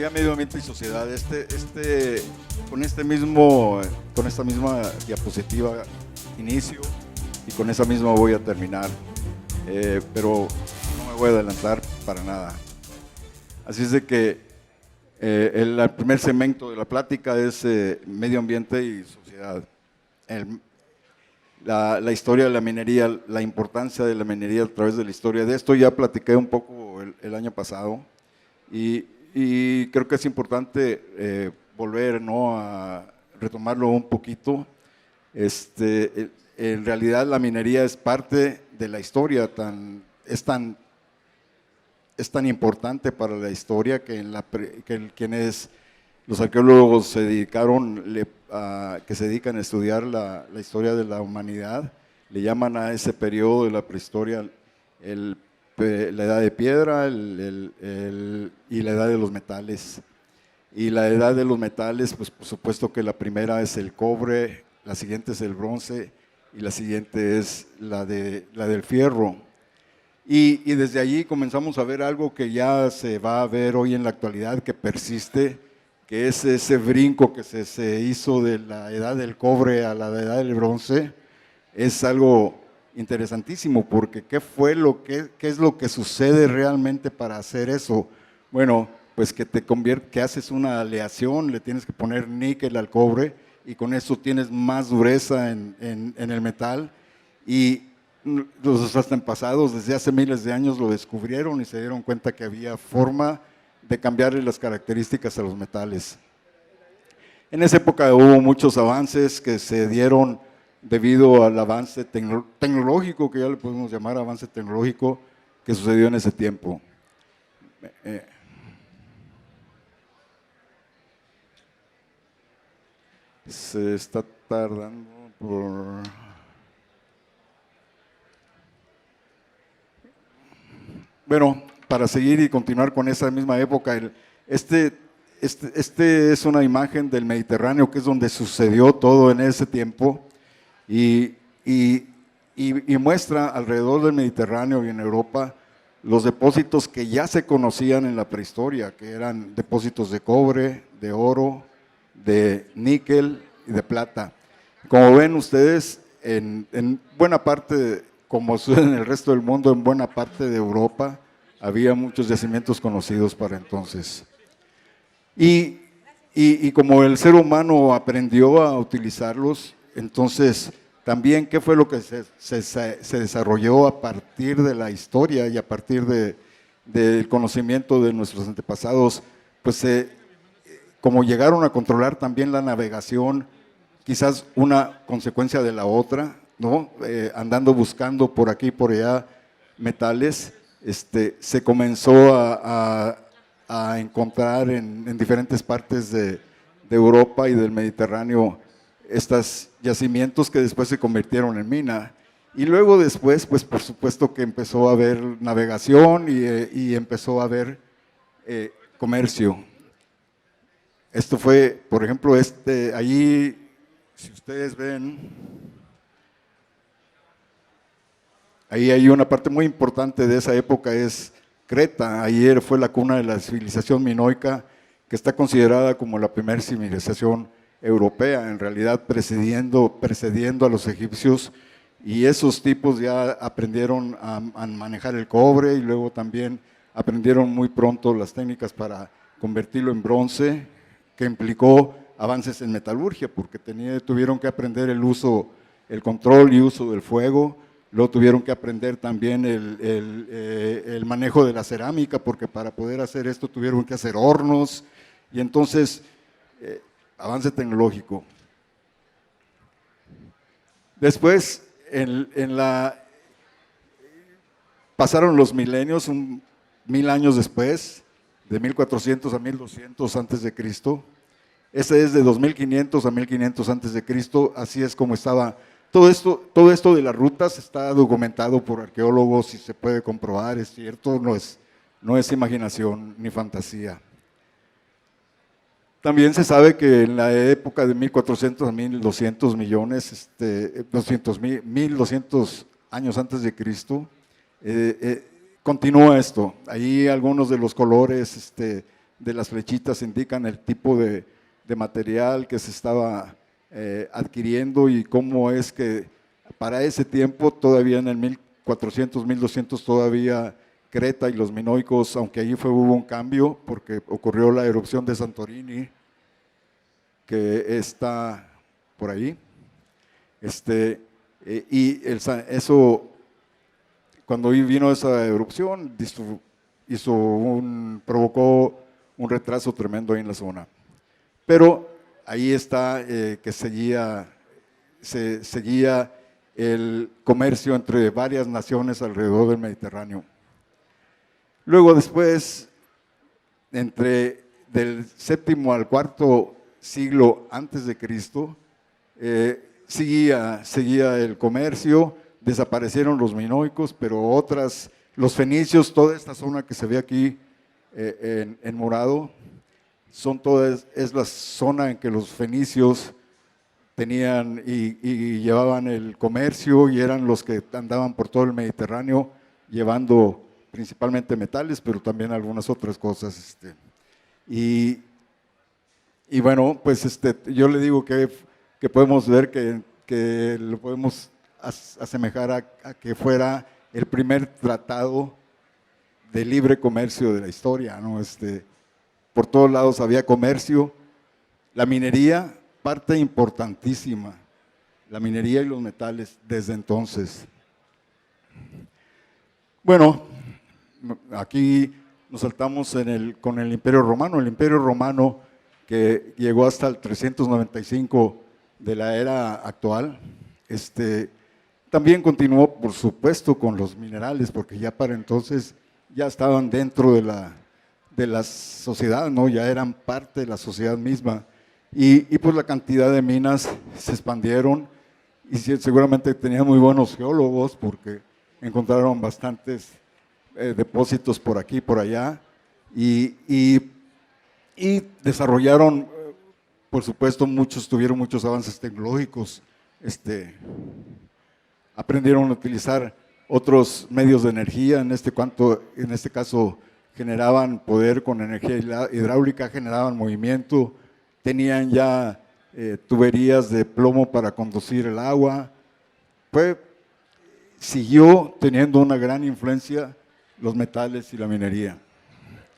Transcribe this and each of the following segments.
Tecnología, medio ambiente y sociedad. Con esta misma diapositiva inicio y con esa misma voy a terminar, pero no me voy a adelantar para nada. Así es de que el primer segmento de la plática es medio ambiente y sociedad. La historia de la minería, la importancia de la minería a través de la historia. De esto ya platiqué un poco el año pasado y creo que es importante volver, ¿no?, a retomarlo un poquito. En realidad la minería es parte de la historia, es tan importante para la historia que quienes los arqueólogos que se dedican a estudiar la historia de la humanidad, le llaman a ese periodo de la prehistoria la edad de piedra y la edad de los metales. Y la edad de los metales, pues por supuesto que la primera es el cobre, la siguiente es el bronce y la siguiente es la del fierro. Y desde allí comenzamos a ver algo que ya se va a ver hoy en la actualidad, que persiste, que es ese brinco que se hizo de la edad del cobre a la edad del bronce. Es algo interesantísimo, porque ¿qué es lo que sucede realmente para hacer eso? Bueno, pues que haces una aleación, le tienes que poner níquel al cobre y con eso tienes más dureza en el metal, y los antepasados desde hace miles de años lo descubrieron y se dieron cuenta que había forma de cambiarle las características a los metales. En esa época hubo muchos avances que se dieron debido al avance tecnológico, que ya le podemos llamar avance tecnológico, que sucedió en ese tiempo. Se está tardando por... Bueno, para seguir y continuar con esa misma época, este es una imagen del Mediterráneo, que es donde sucedió todo en ese tiempo, y muestra alrededor del Mediterráneo y en Europa los depósitos que ya se conocían en la prehistoria, que eran depósitos de cobre, de oro, de níquel y de plata. Como ven ustedes, en buena parte, como sucede en el resto del mundo, en buena parte de Europa, había muchos yacimientos conocidos para entonces. Y como el ser humano aprendió a utilizarlos, entonces también, ¿qué fue lo que se desarrolló a partir de la historia y a partir del conocimiento de nuestros antepasados? Pues como llegaron a controlar también la navegación, quizás una consecuencia de la otra, ¿no? Andando buscando por aquí y por allá metales, se comenzó a encontrar en diferentes partes de Europa y del Mediterráneo estos yacimientos que después se convirtieron en mina. Y luego después, pues por supuesto que empezó a haber navegación y empezó a haber comercio. Esto fue, por ejemplo, allí, si ustedes ven, ahí hay una parte muy importante de esa época, es Creta. Ayer fue la cuna de la civilización minoica, que está considerada como la primera civilización europea, en realidad precediendo a los egipcios, y esos tipos ya aprendieron a manejar el cobre y luego también aprendieron muy pronto las técnicas para convertirlo en bronce, que implicó avances en metalurgia, porque tuvieron que aprender el control y uso del fuego. Luego tuvieron que aprender también el manejo de la cerámica, porque para poder hacer esto tuvieron que hacer hornos, y entonces avance tecnológico. Después, pasaron los milenios, 1000 años después, de 1400 a 1200 antes de Cristo. Ese es de 2500 a 1500 antes de Cristo. Así es como estaba. Todo esto de las rutas está documentado por arqueólogos y se puede comprobar, es cierto, no es imaginación ni fantasía. También se sabe que en la época de 1400 a 1200 millones, 1200 años antes de Cristo, continúa esto. Ahí algunos de los colores de las flechitas indican el tipo de material que se estaba adquiriendo y cómo es que para ese tiempo, todavía en el 1400, 1200, todavía Creta y los minoicos, aunque allí hubo un cambio porque ocurrió la erupción de Santorini, que está por ahí. Eso, cuando vino esa erupción, provocó un retraso tremendo ahí en la zona. Pero ahí está que seguía el comercio entre varias naciones alrededor del Mediterráneo. Luego después, del séptimo al cuarto siglo antes de Cristo, seguía el comercio, desaparecieron los minoicos, pero los fenicios, toda esta zona que se ve aquí en morado, es la zona en que los fenicios tenían y llevaban el comercio y eran los que andaban por todo el Mediterráneo llevando principalmente metales, pero también algunas otras cosas. Y bueno, pues yo le digo que podemos ver que lo podemos asemejar a que fuera el primer tratado de libre comercio de la historia, ¿no? Por todos lados había comercio, la minería, parte importantísima, la minería y los metales desde entonces. Bueno, aquí nos saltamos con el Imperio Romano. El Imperio Romano, que llegó hasta el 395 de la era actual, también continuó, por supuesto, con los minerales, porque ya para entonces ya estaban dentro de la sociedad, ¿no? Ya eran parte de la sociedad misma. Y pues la cantidad de minas se expandieron y seguramente tenían muy buenos geólogos porque encontraron bastantes depósitos por aquí y por allá y desarrollaron, por supuesto, tuvieron muchos avances tecnológicos, aprendieron a utilizar otros medios de energía, en este caso generaban poder con energía hidráulica, generaban movimiento, tenían ya tuberías de plomo para conducir el agua. Siguió teniendo una gran influencia los metales y la minería.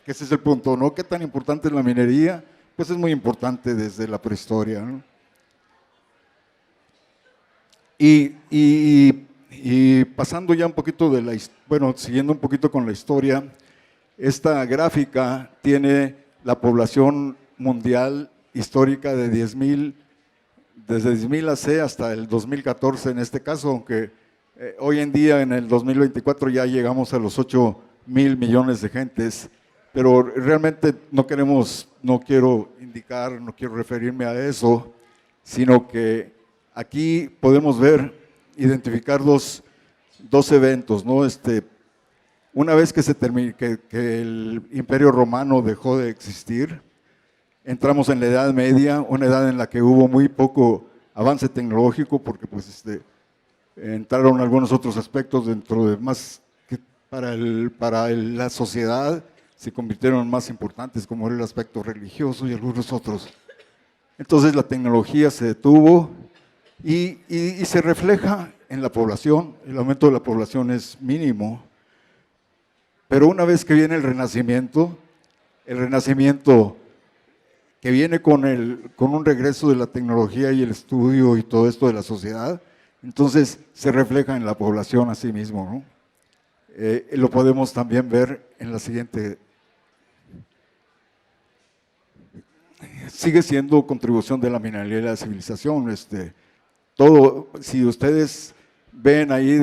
Ese es el punto, ¿no? ¿Qué tan importante es la minería? Pues es muy importante desde la prehistoria, ¿no? Y pasando ya un poquito siguiendo un poquito con la historia, esta gráfica tiene la población mundial histórica de 10,000, desde 10,000 AC hasta el 2014 en este caso, aunque hoy en día en el 2024 ya llegamos a los 8,000 millones de gentes, pero realmente no quiero referirme a eso, sino que aquí podemos identificar dos eventos, ¿no? Una vez que que el Imperio Romano dejó de existir, entramos en la Edad Media, una edad en la que hubo muy poco avance tecnológico, porque pues entraron algunos otros aspectos dentro de más que para la sociedad, se convirtieron en más importantes, como era el aspecto religioso y algunos otros. Entonces la tecnología se detuvo y se refleja en la población. El aumento de la población es mínimo, pero una vez que viene el Renacimiento que viene con un regreso de la tecnología y el estudio y todo esto de la sociedad, entonces se refleja en la población a sí mismo, ¿no? Lo podemos también ver en la siguiente. Sigue siendo contribución de la minería y la civilización. Si ustedes ven ahí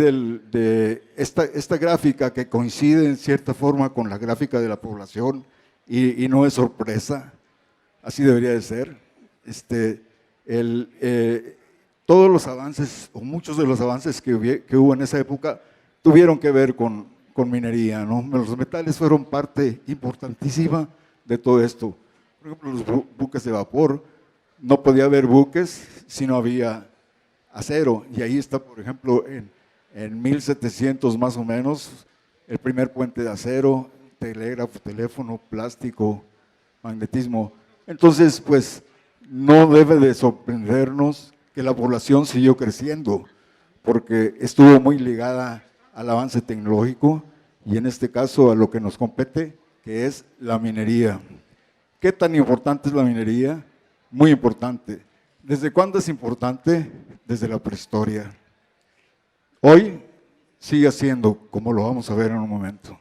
esta gráfica que coincide en cierta forma con la gráfica de la población y no es sorpresa, así debería de ser. Todos los avances, o muchos de los avances que hubo en esa época, tuvieron que ver con minería, ¿no? Los metales fueron parte importantísima de todo esto. Por ejemplo, los buques de vapor, no podía haber buques si no había acero, y ahí está, por ejemplo, en 1700 más o menos, el primer puente de acero, telégrafo, teléfono, plástico, magnetismo. Entonces, pues, no debe de sorprendernos que la población siguió creciendo, porque estuvo muy ligada al avance tecnológico y en este caso a lo que nos compete, que es la minería. ¿Qué tan importante es la minería? Muy importante. ¿Desde cuándo es importante? Desde la prehistoria. Hoy sigue siendo, como lo vamos a ver en un momento.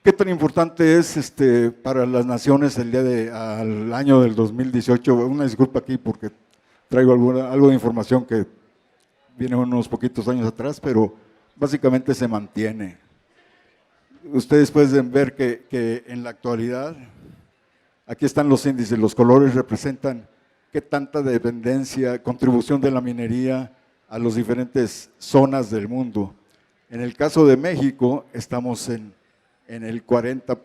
¿Qué tan importante es para las naciones el día al año del 2018? Una disculpa aquí porque traigo algo de información que viene unos poquitos años atrás, pero básicamente se mantiene. Ustedes pueden ver que en la actualidad, aquí están los índices, los colores representan qué tanta dependencia, contribución de la minería a las diferentes zonas del mundo. En el caso de México, estamos en el 40,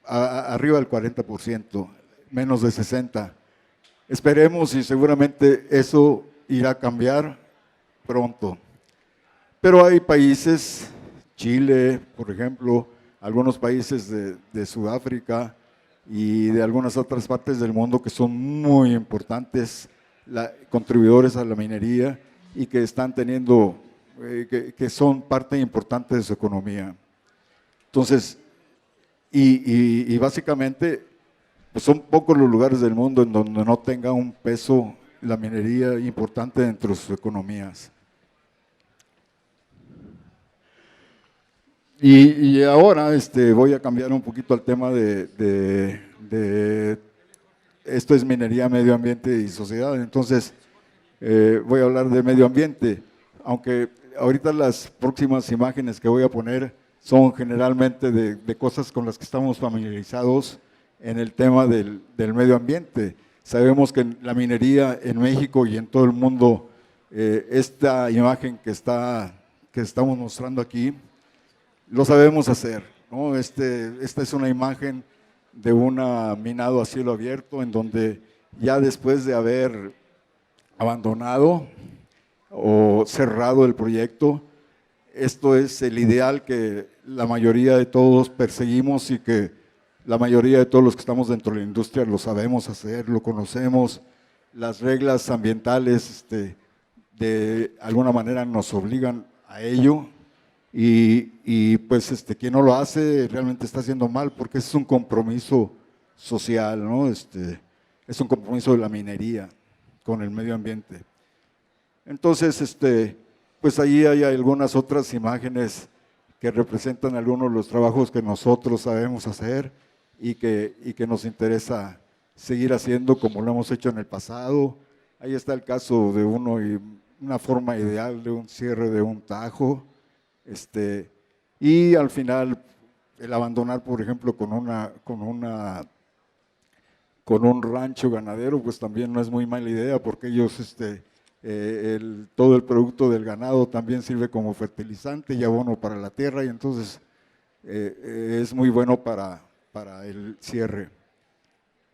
arriba del 40%, menos de 60%. Esperemos y seguramente eso irá a cambiar pronto. Pero hay países, Chile, por ejemplo, algunos países de Sudáfrica y de algunas otras partes del mundo que son muy importantes, contribuidores a la minería y que están teniendo, que son parte importante de su economía. Entonces, y básicamente, pues son pocos los lugares del mundo en donde no tenga un peso la minería importante dentro de sus economías. Y ahora voy a cambiar un poquito al tema de esto es minería, medio ambiente y sociedad. Entonces, voy a hablar de medio ambiente, aunque ahorita las próximas imágenes que voy a poner son generalmente de cosas con las que estamos familiarizados en el tema del medio ambiente. Sabemos que la minería en México y en todo el mundo, esta imagen que estamos mostrando aquí, lo sabemos hacer, ¿no? Esta es una imagen de un minado a cielo abierto en donde ya después de haber abandonado o cerrado el proyecto, esto es el ideal que la mayoría de todos perseguimos y que la mayoría de todos los que estamos dentro de la industria lo sabemos hacer, lo conocemos. Las reglas ambientales de alguna manera nos obligan a ello y pues quien no lo hace realmente está haciendo mal porque es un compromiso social, ¿no? Es un compromiso de la minería con el medio ambiente. Entonces, pues ahí hay algunas otras imágenes que representan algunos de los trabajos que nosotros sabemos hacer y que nos interesa seguir haciendo como lo hemos hecho en el pasado. Ahí está el caso de una forma ideal de un cierre de un tajo, y al final el abandonar, por ejemplo, con un rancho ganadero, pues también no es muy mala idea porque ellos todo el producto del ganado también sirve como fertilizante y abono para la tierra y entonces es muy bueno para el cierre.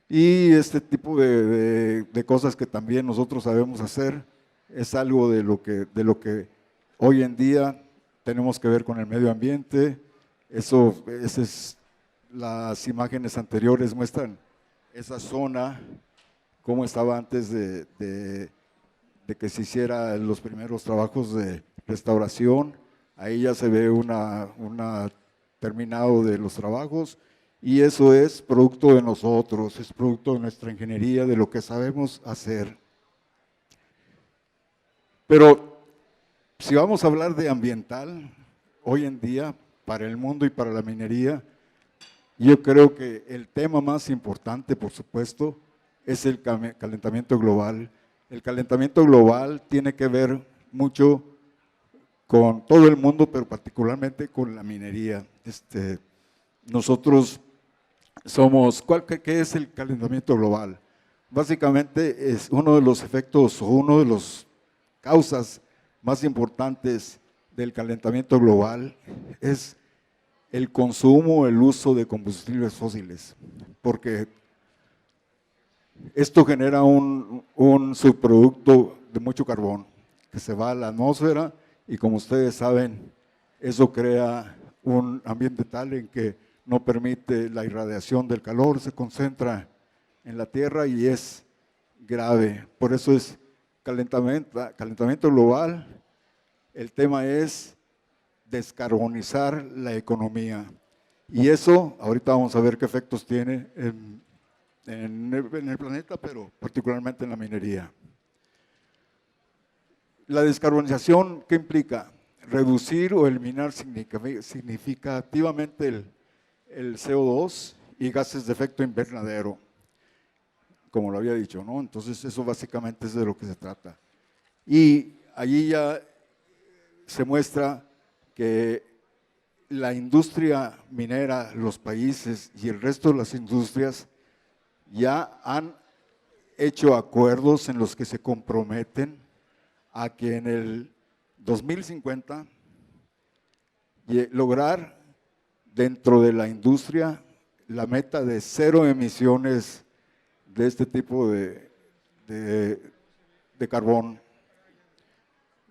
Y este tipo de cosas que también nosotros sabemos hacer es algo de lo que hoy en día tenemos que ver con el medio ambiente. Las imágenes anteriores muestran esa zona, cómo estaba antes de que se hicieran los primeros trabajos de restauración. Ahí ya se ve una terminado de los trabajos y eso es producto de nosotros, es producto de nuestra ingeniería, de lo que sabemos hacer. Pero si vamos a hablar de ambiental, hoy en día, para el mundo y para la minería, yo creo que el tema más importante, por supuesto, es el calentamiento global. El calentamiento global tiene que ver mucho con todo el mundo, pero particularmente con la minería. Nosotros ¿qué es el calentamiento global? Básicamente es uno de los efectos o uno de las causas más importantes del calentamiento global es el consumo, el uso de combustibles fósiles, porque esto genera un subproducto de mucho carbón que se va a la atmósfera y como ustedes saben, eso crea un ambiente tal en que no permite la irradiación del calor, se concentra en la Tierra y es grave. Por eso es calentamiento global. El tema es descarbonizar la economía. Y eso, ahorita vamos a ver qué efectos tiene en el planeta, pero particularmente en la minería. La descarbonización, ¿qué implica? Reducir o eliminar significativamente el CO2 y gases de efecto invernadero, como lo había dicho, ¿no? Entonces eso básicamente es de lo que se trata. Y allí ya se muestra que la industria minera, los países y el resto de las industrias ya han hecho acuerdos en los que se comprometen a que en el 2050 lograr dentro de la industria la meta de 0 emisiones de este tipo de carbón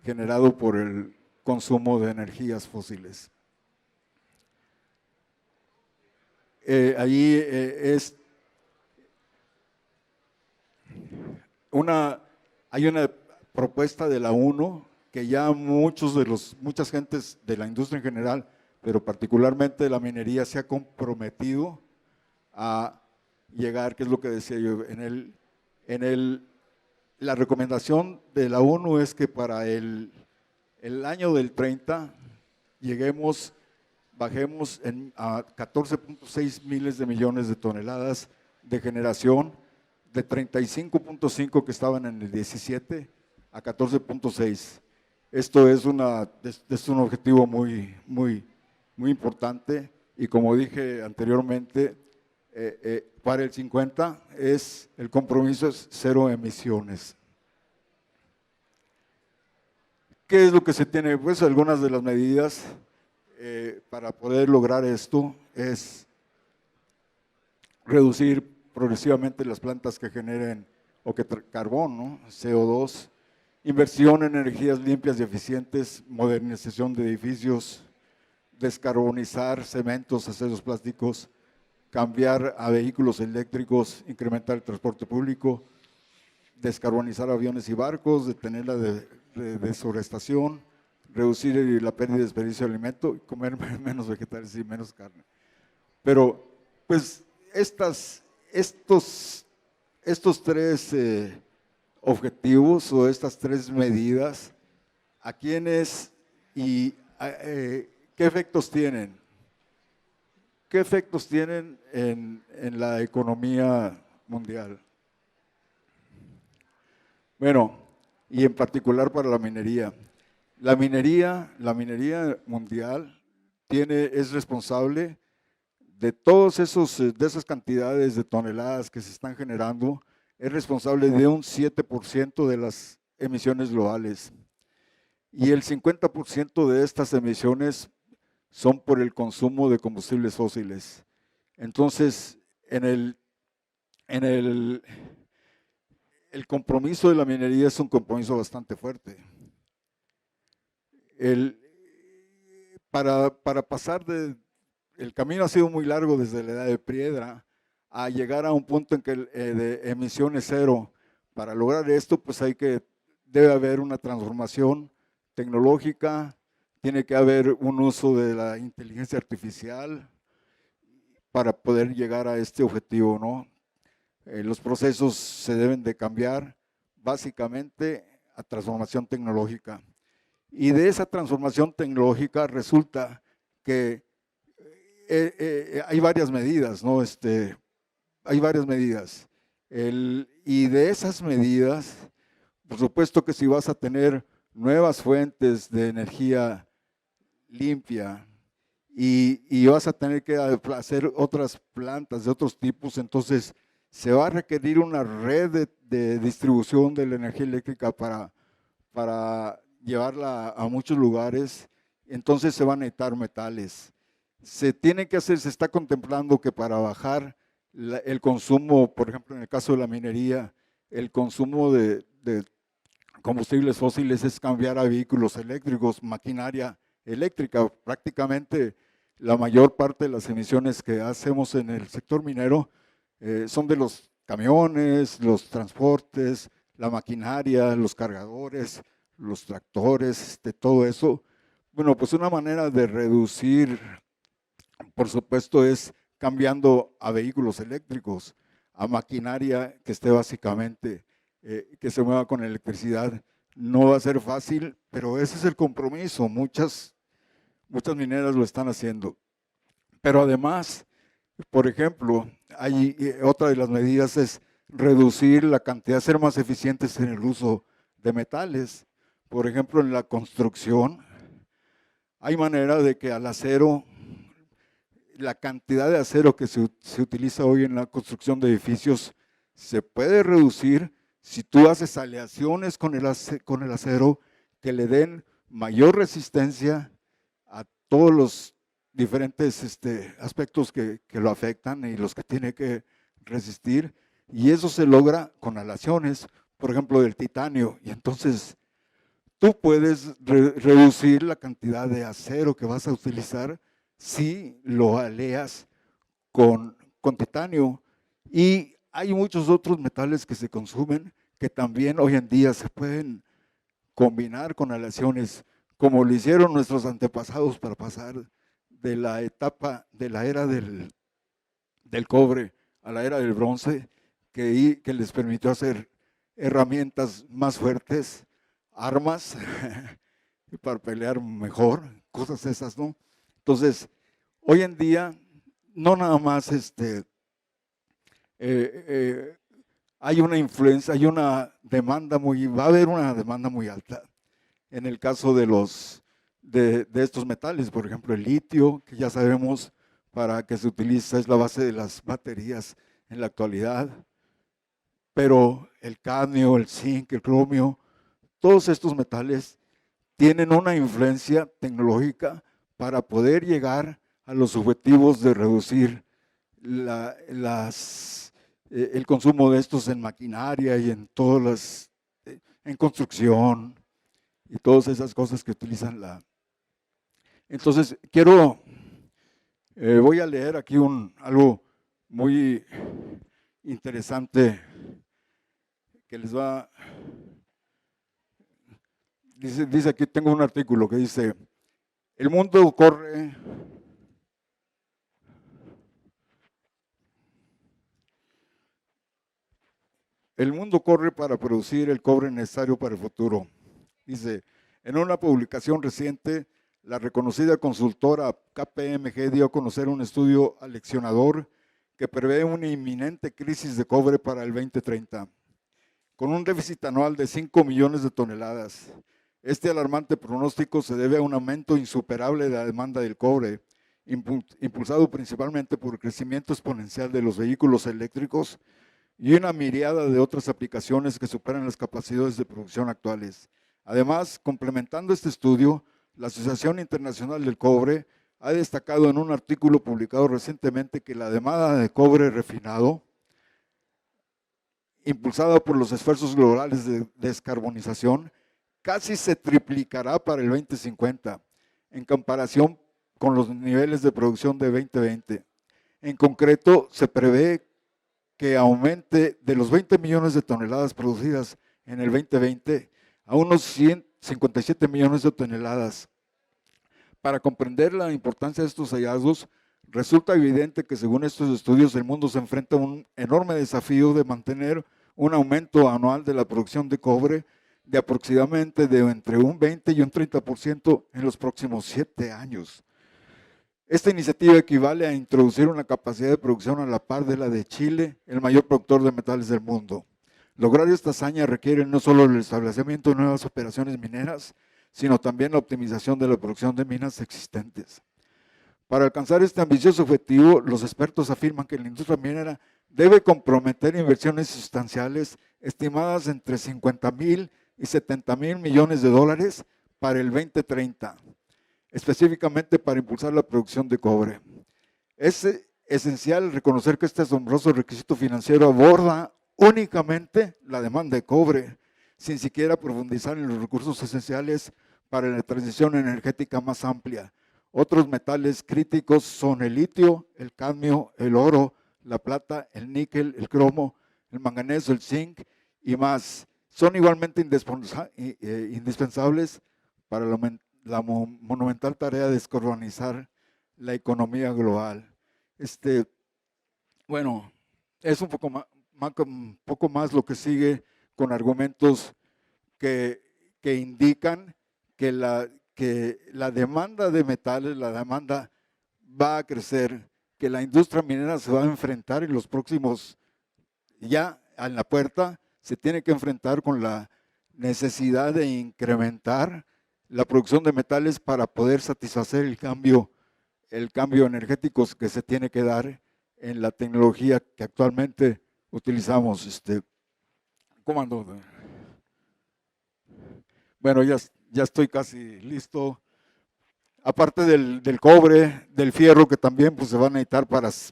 generado por el consumo de energías fósiles. Allí hay una propuesta de la ONU que ya muchas gentes de la industria en general, pero particularmente de la minería, se ha comprometido a llegar, que es lo que decía yo, la recomendación de la ONU es que para el año del 30 bajemos a 14.6 miles de millones de toneladas de generación, de 35.5 que estaban en el 17 a 14.6. Esto es un objetivo muy importante y como dije anteriormente, para el 50 el compromiso es 0 emisiones. ¿Qué es lo que se tiene? Pues algunas de las medidas para poder lograr esto es reducir progresivamente las plantas que generen carbón, ¿no? CO2, inversión en energías limpias y eficientes, modernización de edificios, descarbonizar cementos, aceros plásticos, cambiar a vehículos eléctricos, incrementar el transporte público, descarbonizar aviones y barcos, detener la deforestación, reducir la pérdida y desperdicio de alimento, comer menos vegetales y menos carne. Pero, pues, estos tres objetivos o estas tres medidas, ¿a quiénes y qué efectos tienen? ¿Qué efectos tienen en la economía mundial? Bueno, y en particular para la minería. La minería mundial es responsable de de esas cantidades de toneladas que se están generando, es responsable de un 7% de las emisiones globales. Y el 50% de estas emisiones son por el consumo de combustibles fósiles. Entonces, el compromiso de la minería es un compromiso bastante fuerte. Para pasar el camino ha sido muy largo desde la edad de piedra a llegar a un punto en que de emisiones 0. Para lograr esto, pues debe haber una transformación tecnológica, tiene que haber un uso de la inteligencia artificial para poder llegar a este objetivo, ¿no? Los procesos se deben de cambiar básicamente a transformación tecnológica. Y de esa transformación tecnológica resulta que hay varias medidas, ¿no? Hay varias medidas. Y de esas medidas, por supuesto que si vas a tener nuevas fuentes de energía limpia y vas a tener que hacer otras plantas de otros tipos, entonces se va a requerir una red de distribución de la energía eléctrica para llevarla a muchos lugares, entonces se van a necesitar metales. Se está contemplando que para bajar el consumo, por ejemplo, en el caso de la minería, el consumo de combustibles fósiles es cambiar a vehículos eléctricos, maquinaria eléctrica. Prácticamente la mayor parte de las emisiones que hacemos en el sector minero son de los camiones, los transportes, la maquinaria, los cargadores, los tractores, todo eso. Bueno, pues una manera de reducir, por supuesto, es cambiando a vehículos eléctricos, a maquinaria que esté básicamente, que se mueva con electricidad. No va a ser fácil, pero ese es el compromiso. Muchas mineras lo están haciendo. Pero además, por ejemplo, otra de las medidas es reducir la cantidad, ser más eficientes en el uso de metales. Por ejemplo, en la construcción, hay manera de que al acero, la cantidad de acero que se utiliza hoy en la construcción de edificios se puede reducir si tú haces aleaciones con el acero que le den mayor resistencia a todos los diferentes aspectos que lo afectan y los que tiene que resistir, y eso se logra con aleaciones, por ejemplo, del titanio, y entonces tú puedes reducir la cantidad de acero que vas a utilizar si lo aleas con titanio. Y hay muchos otros metales que se consumen que también hoy en día se pueden combinar con aleaciones, como lo hicieron nuestros antepasados para pasar de la etapa de la era del cobre a la era del bronce, que les permitió hacer herramientas más fuertes, armas para pelear mejor, cosas esas, ¿no? Entonces, hoy en día, no nada más hay una influencia, hay una demanda va a haber una demanda muy alta. En el caso de estos metales, por ejemplo, el litio, que ya sabemos para qué se utiliza, es la base de las baterías en la actualidad, pero el cadmio, el zinc, el cromio, todos estos metales tienen una influencia tecnológica para poder llegar a los objetivos de reducir el consumo de estos en maquinaria y en en construcción y todas esas cosas que utilizan Entonces, voy a leer aquí algo muy interesante que les va. Dice aquí, tengo un artículo que dice, el mundo corre para producir el cobre necesario para el futuro. Dice, en una publicación reciente, la reconocida consultora KPMG dio a conocer un estudio aleccionador que prevé una inminente crisis de cobre para el 2030, con un déficit anual de 5 millones de toneladas. Este alarmante pronóstico se debe a un aumento insuperable de la demanda del cobre, impulsado principalmente por el crecimiento exponencial de los vehículos eléctricos y una miriada de otras aplicaciones que superan las capacidades de producción actuales. Además, complementando este estudio, la Asociación Internacional del Cobre ha destacado en un artículo publicado recientemente que la demanda de cobre refinado, impulsada por los esfuerzos globales de descarbonización, casi se triplicará para el 2050 en comparación con los niveles de producción de 2020. En concreto, se prevé que aumente de los 20 millones de toneladas producidas en el 2020 a unos 157 millones de toneladas. Para comprender la importancia de estos hallazgos, resulta evidente que según estos estudios el mundo se enfrenta a un enorme desafío de mantener un aumento anual de la producción de cobre de aproximadamente entre un 20 y un 30% en los próximos 7 años. Esta iniciativa equivale a introducir una capacidad de producción a la par de la de Chile, el mayor productor de metales del mundo. Lograr esta hazaña requiere no solo el establecimiento de nuevas operaciones mineras, sino también la optimización de la producción de minas existentes. Para alcanzar este ambicioso objetivo, los expertos afirman que la industria minera debe comprometer inversiones sustanciales estimadas entre 50,000 y 70,000 millones de dólares para el 2030, específicamente para impulsar la producción de cobre. Es esencial reconocer que este asombroso requisito financiero aborda únicamente la demanda de cobre, sin siquiera profundizar en los recursos esenciales para la transición energética más amplia, Otros metales críticos son el litio, el cadmio, el oro, la plata, el níquel, el cromo, el manganeso, el zinc y más. Son igualmente indispensables para la monumental tarea de descarbonizar la economía global. Bueno, es un poco más lo que sigue con argumentos que indican que la demanda de metales, la demanda va a crecer, que la industria minera se va a enfrentar en los próximos, ya en la puerta, se tiene que enfrentar con la necesidad de incrementar la producción de metales para poder satisfacer el cambio energético que se tiene que dar en la tecnología que actualmente utilizamos. ¿Cómo ando? Bueno, ya estoy casi listo. Aparte del cobre, del fierro, que también pues, se van a necesitar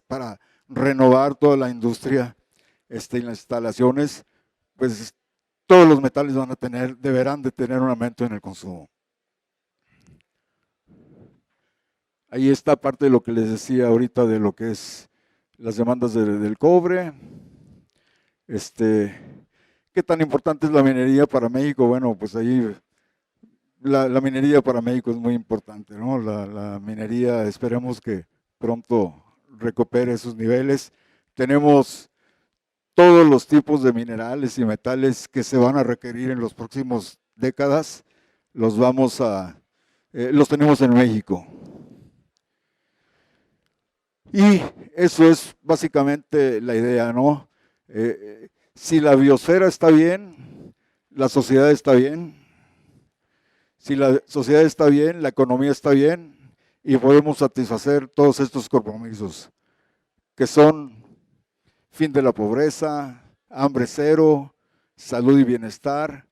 para renovar toda la industria y las instalaciones, pues todos los metales deberán de tener un aumento en el consumo. Ahí está parte de lo que les decía ahorita de lo que es las demandas del cobre. ¿Qué tan importante es la minería para México? Bueno, pues ahí la minería para México es muy importante, ¿no? La minería, esperemos que pronto recupere sus niveles. Tenemos todos los tipos de minerales y metales que se van a requerir en los próximos décadas, los tenemos en México. Y eso es básicamente la idea, ¿no? Si la biosfera está bien, la sociedad está bien. Si la sociedad está bien, la economía está bien y podemos satisfacer todos estos compromisos, que son fin de la pobreza, hambre cero, salud y bienestar.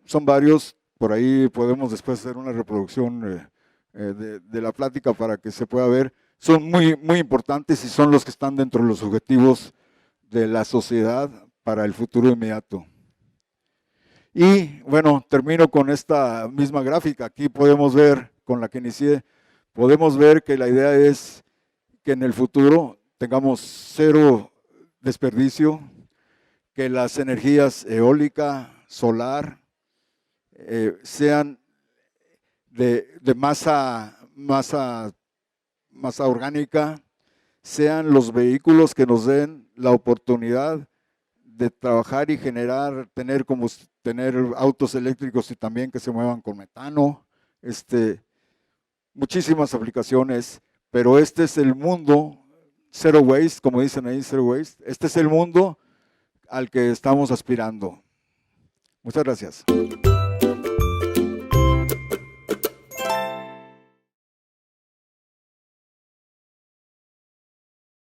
Son varios, por ahí podemos después hacer una reproducción de la plática para que se pueda ver. Son muy, muy importantes y son los que están dentro de los objetivos de la sociedad para el futuro inmediato. Y bueno, termino con esta misma gráfica. Aquí podemos ver, con la que inicié, podemos ver que la idea es que en el futuro tengamos cero desperdicio, que las energías eólica, solar, sean de masa orgánica, sean los vehículos que nos den la oportunidad de trabajar y tener autos eléctricos y también que se muevan con metano, muchísimas aplicaciones, pero este es el mundo zero waste, como dicen ahí, zero waste. Este es el mundo al que estamos aspirando. Muchas gracias.